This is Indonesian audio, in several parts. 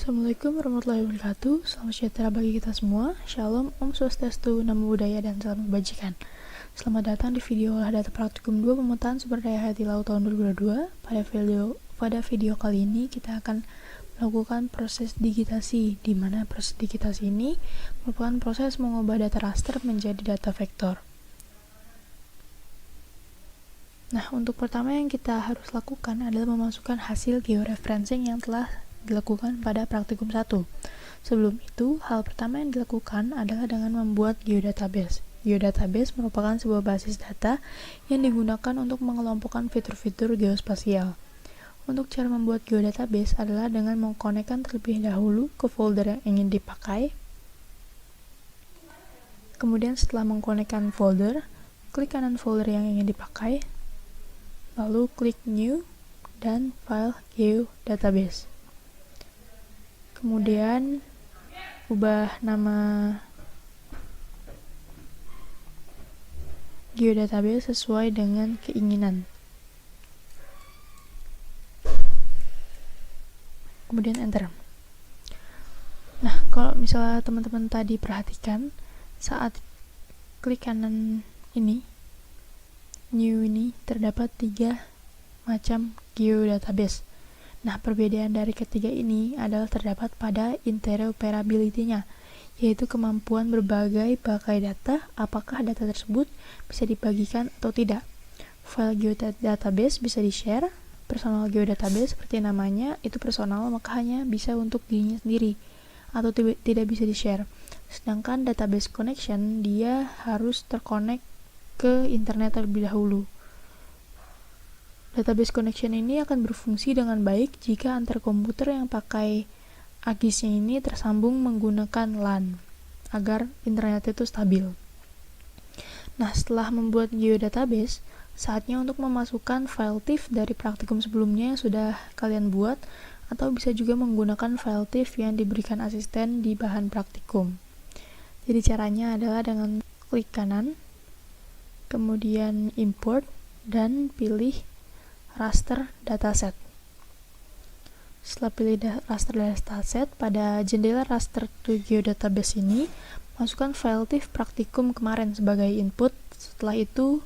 Assalamualaikum warahmatullahi wabarakatuh. Selamat sejahtera bagi kita semua. Shalom, Om Swastiastu, Namo Buddhaya, dan salam kebajikan. Selamat datang di video olah data praktikum 2 pemetaan sumber daya hayati laut tahun 2022. Pada video kali ini kita akan melakukan proses digitasi, di mana proses digitasi ini merupakan proses mengubah data raster menjadi data vektor. Nah, untuk pertama yang kita harus lakukan adalah memasukkan hasil georeferencing yang telah dilakukan pada praktikum 1. Sebelum itu, hal pertama yang dilakukan adalah dengan membuat geodatabase. Geodatabase merupakan sebuah basis data yang digunakan untuk mengelompokkan fitur-fitur geospasial. Untuk cara membuat geodatabase adalah dengan mengkonekkan terlebih dahulu ke folder yang ingin dipakai. Kemudian setelah mengkonekkan folder, klik kanan folder yang ingin dipakai, lalu klik New dan File Geodatabase. Kemudian ubah nama geodatabase sesuai dengan keinginan. Kemudian enter. Nah, kalau misalnya teman-teman tadi perhatikan, saat klik kanan ini, new ini, terdapat 3 macam geodatabase. Nah, perbedaan dari ketiga ini adalah terdapat pada interoperability-nya, yaitu kemampuan berbagai pakai data, apakah data tersebut bisa dibagikan atau tidak. File geodatabase bisa di-share. Personal geodatabase seperti namanya, itu personal, maka hanya bisa untuk dirinya sendiri, atau tidak bisa di-share. Sedangkan database connection, dia harus terkonek ke internet terlebih dahulu. Database connection ini akan berfungsi dengan baik jika antar komputer yang pakai AGIS-nya ini tersambung menggunakan LAN, agar internet itu stabil. Nah, setelah membuat geodatabase, saatnya untuk memasukkan file TIFF dari praktikum sebelumnya yang sudah kalian buat, atau bisa juga menggunakan file TIFF yang diberikan asisten di bahan praktikum. Jadi caranya adalah dengan klik kanan, kemudian import, dan pilih raster dataset. Setelah pilih raster dataset, pada jendela raster to geodatabase ini, masukkan file TIFF praktikum kemarin sebagai input. Setelah itu,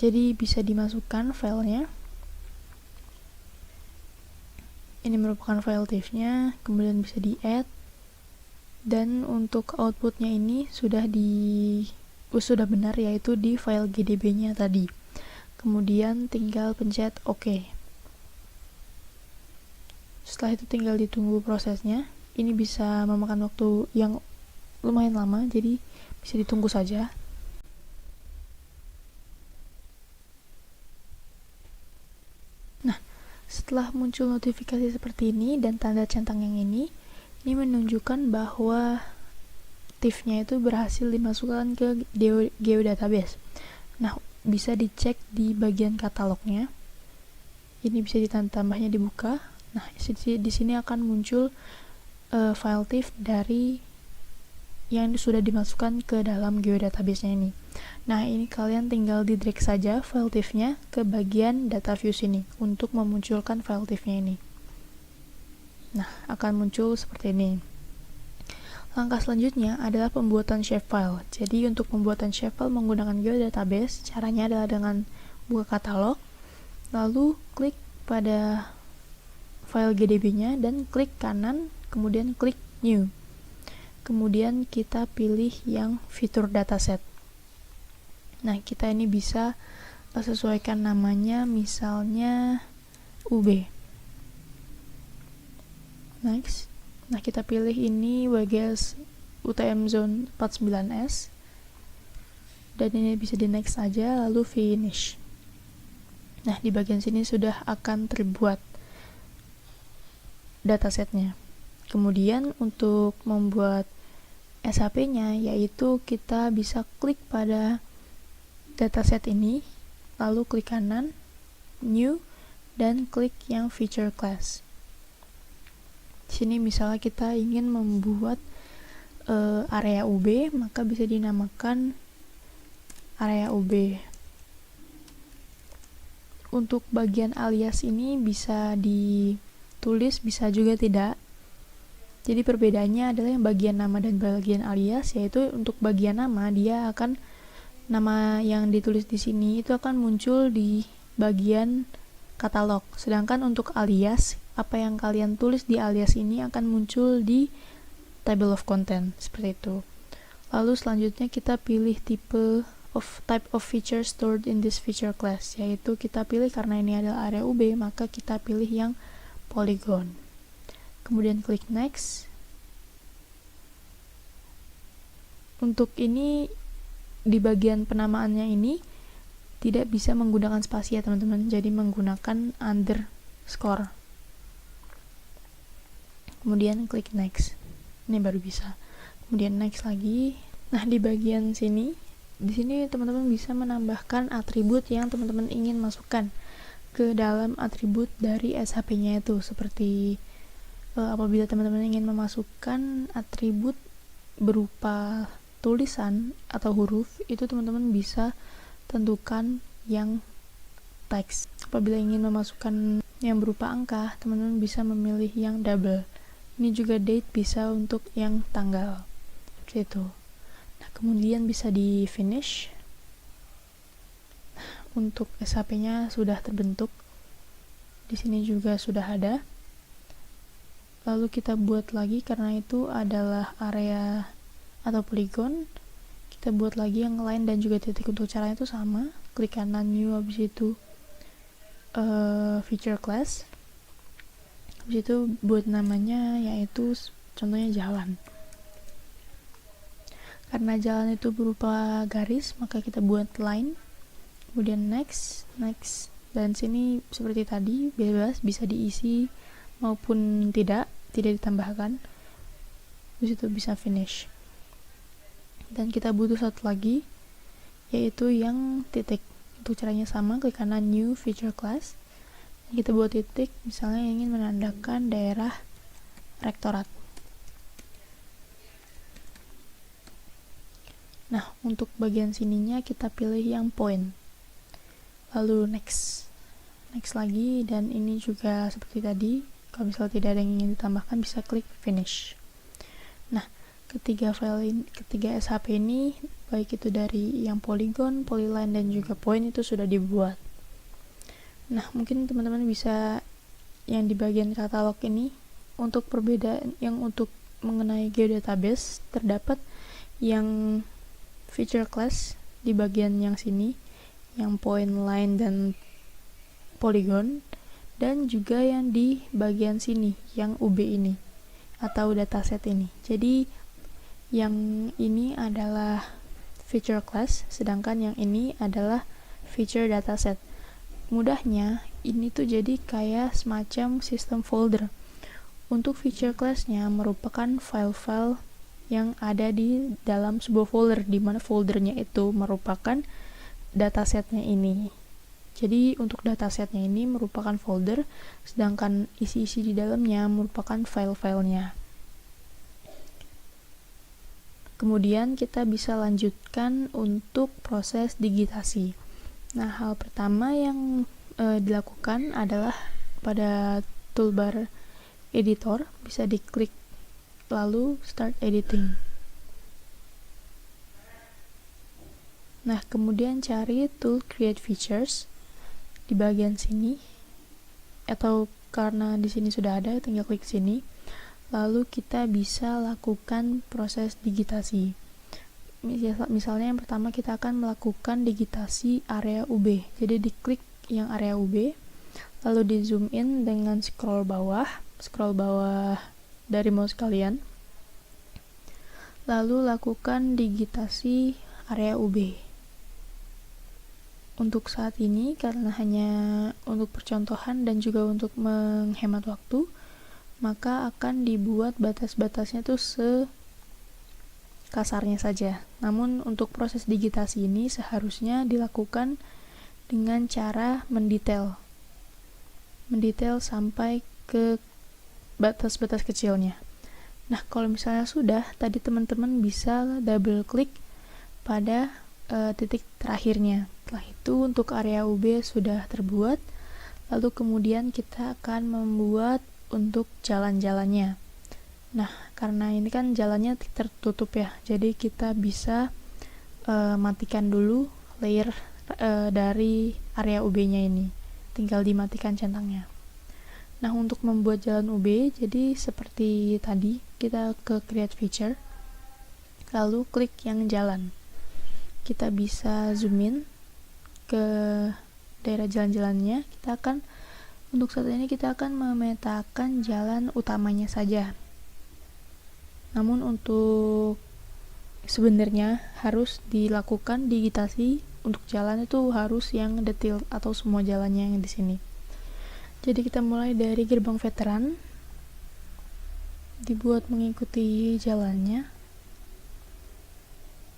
jadi bisa dimasukkan filenya. Ini merupakan file TIFF-nya, kemudian bisa di-add. Dan untuk outputnya ini sudah benar, yaitu di file GDB-nya tadi. Kemudian tinggal pencet OK. Setelah itu tinggal ditunggu prosesnya. Ini bisa memakan waktu yang lumayan lama, jadi bisa ditunggu saja. Nah, setelah muncul notifikasi seperti ini dan tanda centang yang ini menunjukkan bahwa TIFF-nya itu berhasil dimasukkan ke geodatabase. Nah, bisa dicek di bagian katalognya. Ini bisa ditambahnya dibuka. Nah, di sini akan muncul file TIFF dari yang sudah dimasukkan ke dalam geodatabase-nya ini. Nah, ini kalian tinggal di-drag saja file TIFF-nya ke bagian data view sini untuk memunculkan file TIFF-nya ini. Nah, akan muncul seperti ini. Langkah selanjutnya adalah pembuatan shapefile. Jadi untuk pembuatan shapefile menggunakan geodatabase, caranya adalah dengan buka katalog, lalu klik pada file GDB-nya dan klik kanan, kemudian klik New. Kemudian kita pilih yang fitur dataset. Nah, kita ini bisa sesuaikan namanya, misalnya UB. Next. Nah, kita pilih ini WGS UTM Zone 49S. Dan ini bisa di next saja, lalu finish. Nah, di bagian sini sudah akan terbuat datasetnya. Kemudian untuk membuat SHP-nya, yaitu kita bisa klik pada dataset ini, lalu klik kanan, New, dan klik yang Feature Class. Di sini misalnya kita ingin membuat area UB, maka bisa dinamakan area UB. untuk bagian alias ini bisa ditulis, bisa juga tidak. Jadi perbedaannya adalah yang bagian nama dan bagian alias, yaitu untuk bagian nama dia akan, nama yang ditulis di sini itu akan muncul di bagian katalog. Sedangkan untuk alias, apa yang kalian tulis di alias ini akan muncul di table of content, seperti itu. Lalu selanjutnya kita pilih type of feature stored in this feature class, yaitu kita pilih, karena ini adalah area UB, maka kita pilih yang polygon. Kemudian klik next. Untuk ini di bagian penamaannya ini tidak bisa menggunakan spasi ya teman-teman, jadi menggunakan underscore. Kemudian klik next. Ini baru bisa. Kemudian next lagi. Nah, di bagian sini, di sini teman-teman bisa menambahkan atribut yang teman-teman ingin masukkan ke dalam atribut dari SHP-nya itu, seperti apabila teman-teman ingin memasukkan atribut berupa tulisan atau huruf, itu teman-teman bisa tentukan yang teks. Apabila ingin memasukkan yang berupa angka, teman-teman bisa memilih yang double. Ini juga date, bisa untuk yang tanggal, seperti itu. Nah, kemudian bisa di finish. Untuk SHP-nya sudah terbentuk, di sini juga sudah ada. Lalu kita buat lagi, karena itu adalah area atau polygon, kita buat lagi yang lain dan juga titik. Untuk caranya itu sama, klik kanan new, habis itu feature class, habis itu buat namanya yaitu contohnya jalan. Karena jalan itu berupa garis, maka kita buat line. Kemudian next, dan sini seperti tadi bebas, bisa diisi maupun tidak ditambahkan. Terus itu bisa finish. Dan kita butuh satu lagi, yaitu yang titik. Untuk caranya sama, klik kanan new feature class. Kita buat titik, misalnya ingin menandakan daerah rektorat. Nah, untuk bagian sininya kita pilih yang point. Lalu next lagi, dan ini juga seperti tadi, kalau misalnya tidak ada yang ingin ditambahkan bisa klik finish. Nah, ketiga SHP ini, baik itu dari yang polygon, polyline, dan juga point, itu sudah dibuat. Nah, mungkin teman-teman bisa yang di bagian katalog ini, untuk perbedaan yang untuk mengenai geodatabase, terdapat yang feature class di bagian yang sini, yang point, line, dan polygon, dan juga yang di bagian sini, yang UB ini atau dataset ini. Jadi yang ini adalah feature class, sedangkan yang ini adalah feature dataset. Mudahnya ini tuh jadi kayak semacam sistem folder. Untuk feature class-nya merupakan file-file yang ada di dalam sebuah folder, di mana foldernya itu merupakan datasetnya ini. Jadi untuk datasetnya ini merupakan folder, sedangkan isi-isi di dalamnya merupakan file-filenya. Kemudian kita bisa lanjutkan untuk proses digitasi. Nah, hal pertama yang dilakukan adalah pada toolbar editor, bisa diklik lalu start editing. Nah, kemudian cari tool create features di bagian sini, atau karena di sini sudah ada, tinggal klik sini. Lalu kita bisa lakukan proses digitasi. Misalnya yang pertama kita akan melakukan digitasi area UB. Jadi diklik yang area UB, lalu di zoom in dengan scroll bawah dari mouse kalian. Lalu lakukan digitasi area UB. Untuk saat ini, karena hanya untuk percontohan dan juga untuk menghemat waktu, maka akan dibuat batas-batasnya tuh sekasarnya saja. Namun untuk proses digitasi ini seharusnya dilakukan dengan cara mendetail sampai ke batas-batas kecilnya. Nah, kalau misalnya sudah, tadi teman-teman bisa double klik pada titik terakhirnya, Setelah itu untuk area UB sudah terbuat, lalu kemudian kita akan membuat untuk jalan-jalannya. Nah, karena ini kan jalannya tertutup ya, jadi kita bisa matikan dulu layer dari area UB-nya ini. Tinggal dimatikan centangnya. Nah, untuk membuat jalan UB, jadi seperti tadi, kita ke Create Feature, lalu klik yang jalan. Kita bisa zoom in ke daerah jalan-jalannya. Untuk saat ini kita akan memetakan jalan utamanya saja. Namun untuk sebenarnya harus dilakukan digitasi untuk jalan itu harus yang detail atau semua jalannya yang di sini. Jadi kita mulai dari gerbang veteran, dibuat mengikuti jalannya.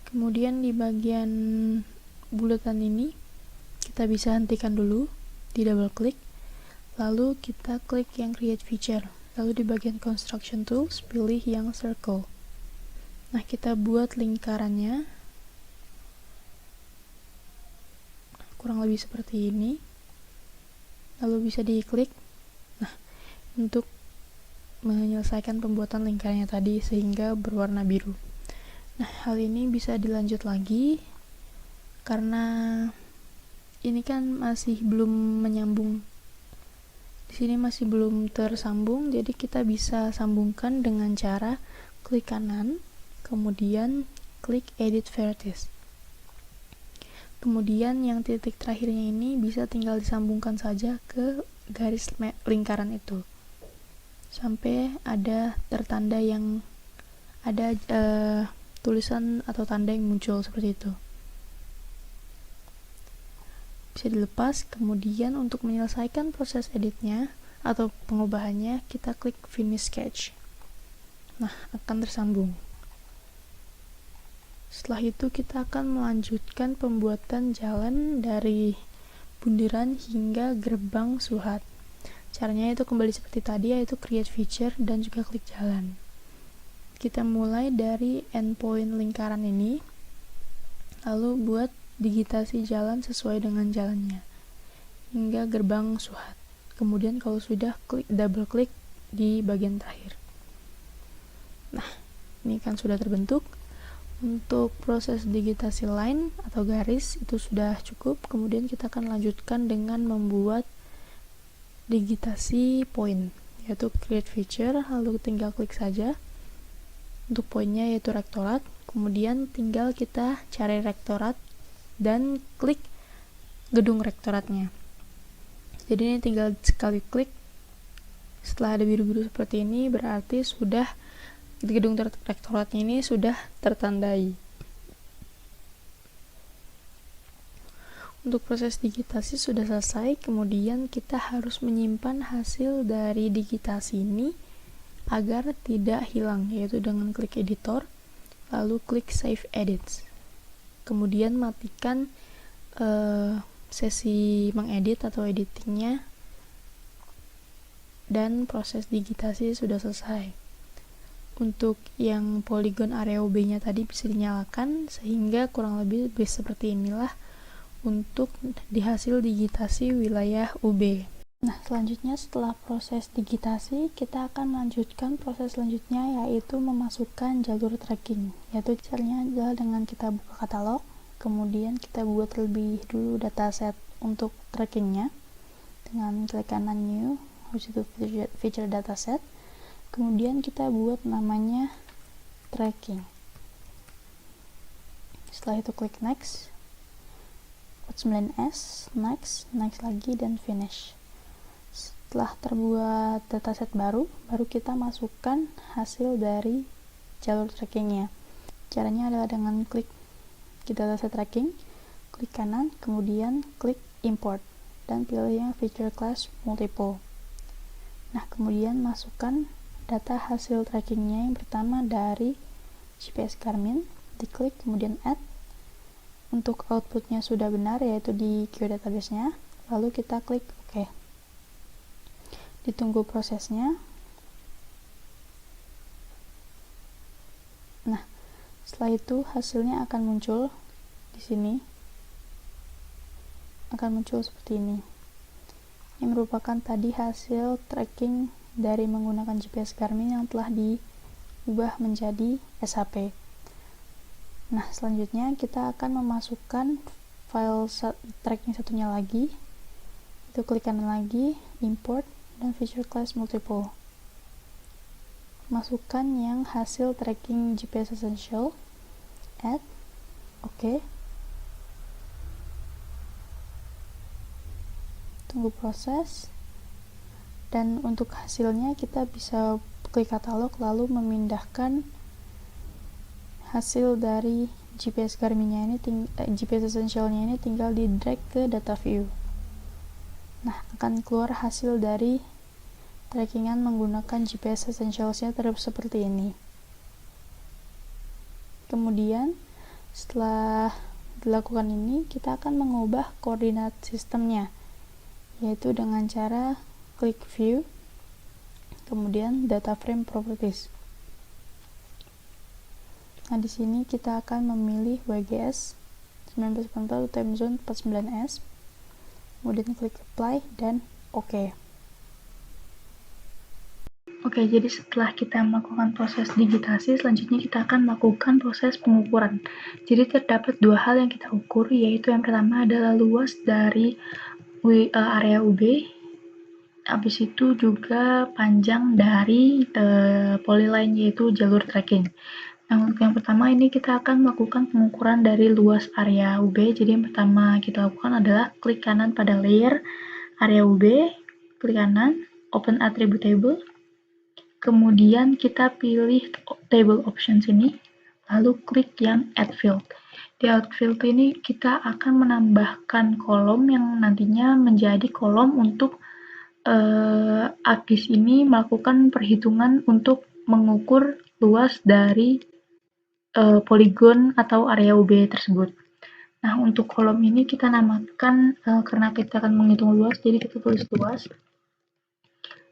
Kemudian di bagian bulatan ini kita bisa hentikan dulu, di double klik, lalu kita klik yang create feature, lalu di bagian construction tools pilih yang circle. Nah, kita buat lingkarannya kurang lebih seperti ini, lalu bisa diklik. Nah, untuk menyelesaikan pembuatan lingkarannya tadi sehingga berwarna biru. Nah, hal ini bisa dilanjut lagi karena ini kan masih belum menyambung. Di sini masih belum tersambung, jadi kita bisa sambungkan dengan cara klik kanan, kemudian klik edit vertex. Kemudian yang titik terakhirnya ini bisa tinggal disambungkan saja ke garis lingkaran itu. Sampai ada tertanda yang ada tulisan atau tanda yang muncul seperti itu. Bisa dilepas, kemudian untuk menyelesaikan proses editnya atau pengubahannya, kita klik finish sketch. Nah, akan tersambung. Setelah itu kita akan melanjutkan pembuatan jalan dari bundaran hingga gerbang Suhat. Caranya itu kembali seperti tadi, yaitu create feature dan juga klik jalan. Kita mulai dari endpoint lingkaran ini, lalu buat digitasi jalan sesuai dengan jalannya hingga gerbang Suhat. Kemudian kalau sudah, double klik di bagian terakhir. Nah, ini kan sudah terbentuk. Untuk proses digitasi line atau garis itu sudah cukup. Kemudian kita akan lanjutkan dengan membuat digitasi point, yaitu create feature, lalu tinggal klik saja. Untuk poinnya yaitu rektorat, kemudian tinggal kita cari rektorat dan klik gedung rektoratnya. Jadi ini tinggal sekali klik, setelah ada biru-biru seperti ini berarti sudah gedung rektoratnya ini sudah tertandai. Untuk proses digitasi sudah selesai, kemudian kita harus menyimpan hasil dari digitasi ini agar tidak hilang, yaitu dengan klik editor, lalu klik save edits. Kemudian matikan sesi mengedit atau editingnya, dan proses digitasi sudah selesai. Untuk yang polygon area UB-nya tadi bisa dinyalakan, sehingga kurang lebih seperti inilah untuk dihasil digitasi wilayah UB. Nah, selanjutnya setelah proses digitasi, kita akan melanjutkan proses selanjutnya, yaitu memasukkan jalur tracking. Yaitu caranya adalah dengan kita buka katalog, kemudian kita buat terlebih dulu dataset untuk trackingnya dengan klik kanan new, habis itu feature dataset, kemudian kita buat namanya tracking. Setelah itu klik next, 9S, next lagi, dan finish. Setelah terbuat dataset baru kita masukkan hasil dari jalur trackingnya. Caranya adalah dengan klik dataset tracking, klik kanan, kemudian klik import, dan pilih yang feature class multiple. Nah, kemudian masukkan data hasil trackingnya yang pertama dari GPS Garmin, diklik kemudian add. Untuk outputnya sudah benar, yaitu di geodatabase-nya, lalu kita klik OK. Ditunggu prosesnya. Nah, setelah itu hasilnya akan muncul di sini. akan muncul seperti ini. Ini merupakan tadi hasil tracking dari menggunakan GPS Garmin yang telah diubah menjadi SHP. Nah, selanjutnya kita akan memasukkan file tracking satunya lagi. Itu klik kanan lagi, import, dan feature class multiple. Masukkan yang hasil tracking GPS essential, add, oke. Tunggu proses. Dan untuk hasilnya kita bisa klik katalog lalu memindahkan hasil dari GPS Garmin-nya ini, GPS essential-nya ini tinggal di drag ke data view. Nah, akan keluar hasil dari trackingan menggunakan GPS essentials-nya seperti ini. Kemudian setelah dilakukan ini, kita akan mengubah koordinat sistemnya, yaitu dengan cara klik view, kemudian data frame properties. Nah, di sini kita akan memilih WGS 1944 time zone 49S, kemudian klik apply dan OK. Oke, jadi setelah kita melakukan proses digitasi, selanjutnya kita akan melakukan proses pengukuran. Jadi terdapat dua hal yang kita ukur, yaitu yang pertama adalah luas dari area UB, habis itu juga panjang dari polyline, yaitu jalur tracking. Nah, untuk yang pertama ini kita akan melakukan pengukuran dari luas area UB. Jadi yang pertama kita lakukan adalah klik kanan pada layer area UB, klik kanan, open attribute table. Kemudian kita pilih table options ini, lalu klik yang add field. Di add field ini kita akan menambahkan kolom yang nantinya menjadi kolom untuk ArcGIS ini melakukan perhitungan untuk mengukur luas dari poligon atau area UB tersebut. Nah, untuk kolom ini kita namakan, karena kita akan menghitung luas, jadi kita tulis luas.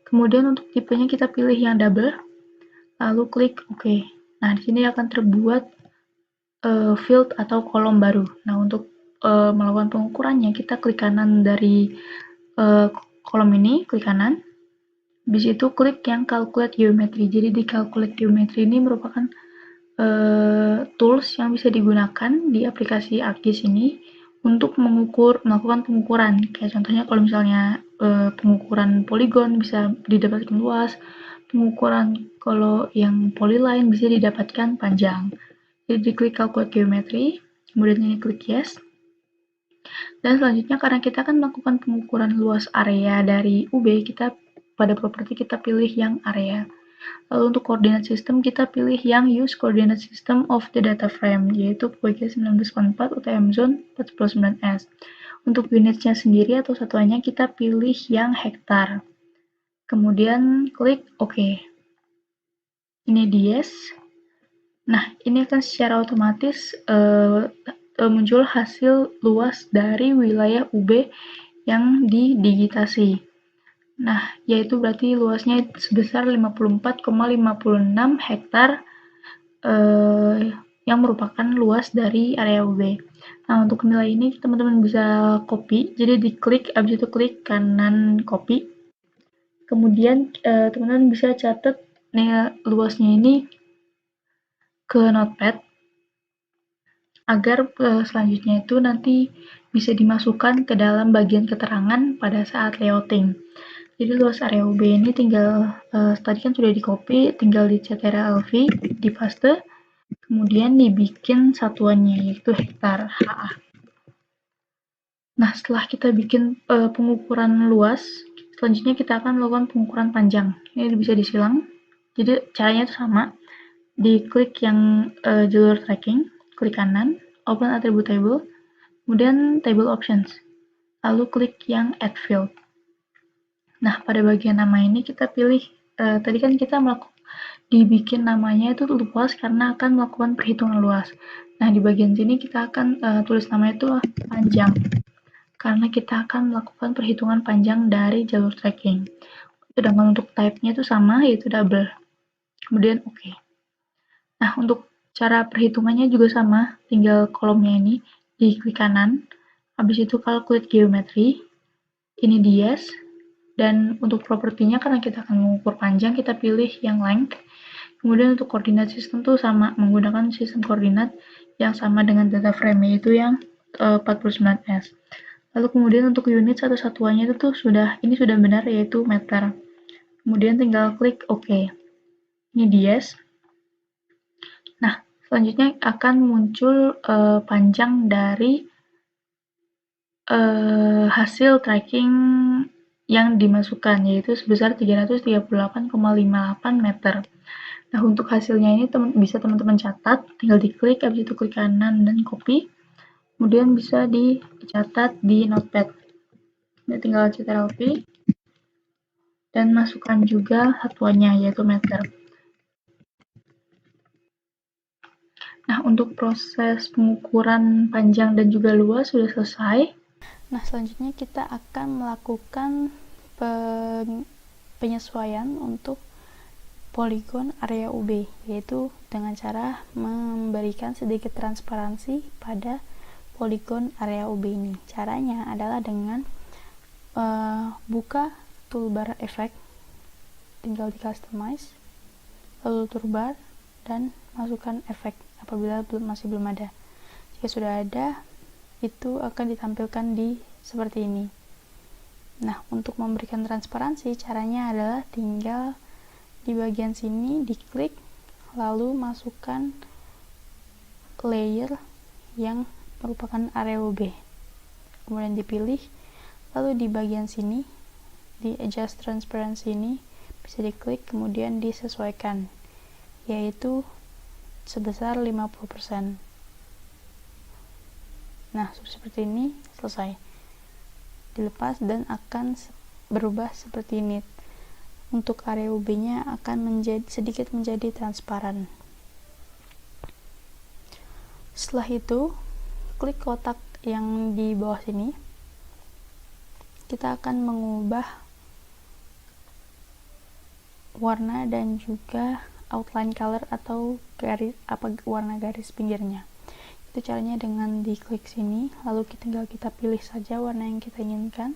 Kemudian untuk tipenya kita pilih yang double, lalu klik OK. Nah, di sini akan terbuat field atau kolom baru. Nah, untuk melakukan pengukurannya, kita klik kanan dari kolom ini, klik kanan. Habis itu klik yang calculate geometry. Jadi di calculate geometry ini merupakan tools yang bisa digunakan di aplikasi ArcGIS ini untuk melakukan pengukuran. Kayak contohnya kalau misalnya pengukuran poligon bisa didapatkan luas, pengukuran kalau yang polyline bisa didapatkan panjang. Jadi diklik calculate geometry, kemudian ini klik yes. Dan selanjutnya karena kita akan melakukan pengukuran luas area dari UB, kita pada properti kita pilih yang area. Lalu untuk koordinat sistem kita pilih yang use coordinate system of the data frame, yaitu WGS 1944 UTM zone 49S. Untuk unitnya sendiri atau satuannya kita pilih yang hektar. Kemudian klik OK. Ini di yes. Nah, ini akan secara otomatis muncul hasil luas dari wilayah UB yang didigitasi. Nah, yaitu berarti luasnya sebesar 54,56 hektar yang merupakan luas dari area UB. Nah, untuk nilai ini teman-teman bisa copy, jadi diklik, abis itu klik kanan copy. Kemudian teman-teman bisa catat nilai luasnya ini ke notepad, agar selanjutnya itu nanti bisa dimasukkan ke dalam bagian keterangan pada saat layouting. Jadi luas area UB ini tinggal, tadi kan sudah di copy, tinggal di ctrl-v, di paste, kemudian dibikin satuannya, yaitu hektar HA. Nah, setelah kita bikin pengukuran luas, selanjutnya kita akan melakukan pengukuran panjang. Ini bisa disilang, jadi caranya itu sama, diklik yang jalur tracking, klik kanan, open attribute table, kemudian table options, lalu klik yang add field. Nah, pada bagian nama ini kita pilih, tadi kan kita dibikin namanya itu luas karena akan melakukan perhitungan luas. Nah, di bagian sini kita akan tulis nama itu panjang, karena kita akan melakukan perhitungan panjang dari jalur tracking. Sedangkan untuk type-nya itu sama, yaitu double. Kemudian OK. Nah, untuk cara perhitungannya juga sama, tinggal kolomnya ini diklik kanan, Habis itu calculate geometry, ini dies, dan untuk propertinya karena kita akan mengukur panjang, kita pilih yang length. Kemudian untuk koordinat sistem tuh sama, menggunakan sistem koordinat yang sama dengan data frame, yaitu yang 49S. Lalu kemudian untuk unit satu satuannya itu tuh ini sudah benar, yaitu meter. Kemudian tinggal klik OK. Ini dies. Nah, selanjutnya akan muncul panjang dari hasil tracking yang dimasukkan, yaitu sebesar 338,58 meter. Nah, untuk hasilnya ini bisa teman-teman catat, tinggal diklik, habis itu klik kanan dan copy, kemudian bisa dicatat di notepad. Ini tinggal Ctrl+V, dan masukkan juga satuannya, yaitu meter. Nah, untuk proses pengukuran panjang dan juga luas sudah selesai. Nah, selanjutnya kita akan melakukan penyesuaian untuk poligon area UB, yaitu dengan cara memberikan sedikit transparansi pada poligon area UB ini. Caranya adalah dengan buka toolbar efek, tinggal di customize, lalu toolbar, dan masukkan efek apabila masih belum ada. Jika sudah ada, itu akan ditampilkan di seperti ini. Nah, untuk memberikan transparansi, caranya adalah tinggal di bagian sini diklik, lalu masukkan layer yang merupakan area UB, kemudian dipilih, lalu di bagian sini di adjust transparency ini bisa diklik, kemudian disesuaikan, yaitu sebesar 50%. Nah, seperti ini, selesai. Dilepas dan akan berubah seperti ini. Untuk area UB-nya akan sedikit menjadi transparan. Setelah itu, klik kotak yang di bawah sini. Kita akan mengubah warna dan juga outline color atau warna garis pinggirnya. Itu caranya dengan diklik sini, lalu tinggal kita pilih saja warna yang kita inginkan.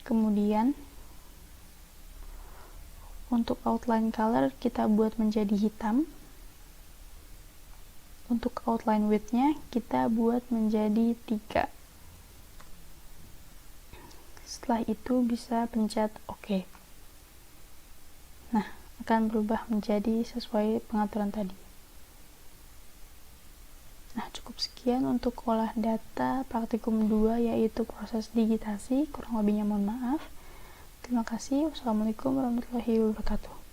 Kemudian untuk outline color kita buat menjadi hitam. Untuk outline width-nya kita buat menjadi 3. Setelah itu bisa pencet OK. Nah, akan berubah menjadi sesuai pengaturan tadi. Nah, cukup sekian untuk olah data praktikum 2, yaitu proses digitasi. Kurang lebihnya mohon maaf. Terima kasih. Wassalamualaikum warahmatullahi wabarakatuh.